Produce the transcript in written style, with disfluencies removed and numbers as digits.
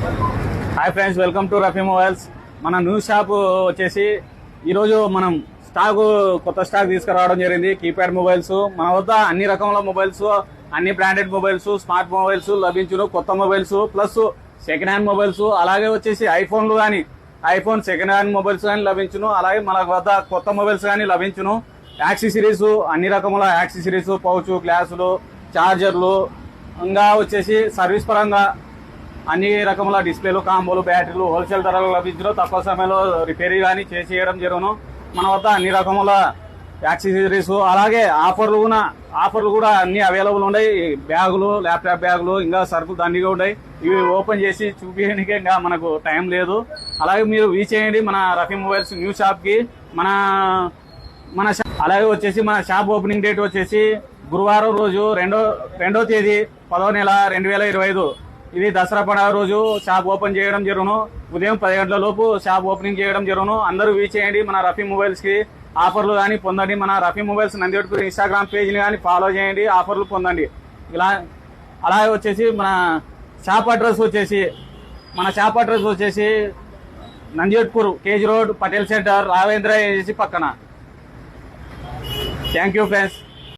Hi friends, welcome to Rafi mobiles. మన new shop వచ్చేసి ఈరోజు మనం కొత్త స్టాక్ తీసుకురావడం జరిగింది. కీప్యాడ్ మొబైల్స్ మన వద్ద అన్ని రకముల మొబైల్స్, అన్ని బ్రాండెడ్ మొబైల్స్, స్మార్ట్ మొబైల్స్ లభించును. కొత్త mobiles plus second hand mobiles, అలాగే వచ్చేసి ఐఫోన్లు కానీ ఐఫోన్ సెకండ్ హ్యాండ్ మొబైల్స్ కానీ లభించును. అలాగే మన వద్ద కొత్త మొబైల్స్ కానీ లభించును. యాక్సెసరీస్, అన్ని రకముల యాక్సెసరీస్, పౌచ్, గ్లాసులు, చార్జర్లు, ఇంకా వచ్చేసి సర్వీస్ పరంగా అన్ని రకముల డిస్ప్లేలు, కాంబోలు, బ్యాటరీలు హోల్సేల్ ధరలు లభించడం, తక్కువ సమయంలో రిపేర్ కానీ చేసేయడం జరుగును. మన వద్ద అన్ని రకముల యాక్సెసరీస్, అలాగే ఆఫర్లు కూడా అన్ని అవైలబుల్ ఉన్నాయి. బ్యాగులు, ల్యాప్టాప్ బ్యాగులు, ఇంకా సరుకులు దండిగా ఉన్నాయి. ఇవి ఓపెన్ చేసి చూపించడానికి ఇంకా మనకు టైం లేదు. అలాగే మీరు చేయండి మన రఫీ మొబైల్స్ న్యూ షాప్ కి. అలాగే వచ్చేసి మన షాప్ ఓపెనింగ్ డేట్ వచ్చేసి గురువారం రోజు 2వ తేదీ 10వ నెల 2025. ఇది దసరా పండుగ రోజు షాప్ ఓపెన్ చేయడం జరుగును. ఉదయం 10 గంటల లోపు షాప్ ఓపెనింగ్ చేయడం జరుగును. అందరూ చేయండి మన రఫీ మొబైల్స్ కి. ఆఫర్లు కానీ పొందండి. మన రఫీ మొబైల్స్ నందివెట్పూర్ ఇన్స్టాగ్రామ్ పేజ్ని కానీ ఫాలో చేయండి, ఆఫర్లు పొందండి. అలాగే వచ్చేసి మన షాప్ అడ్రస్ వచ్చేసి Nandivetpur KG road, Patel centre, Ravendra agency పక్కన. Thank you friends.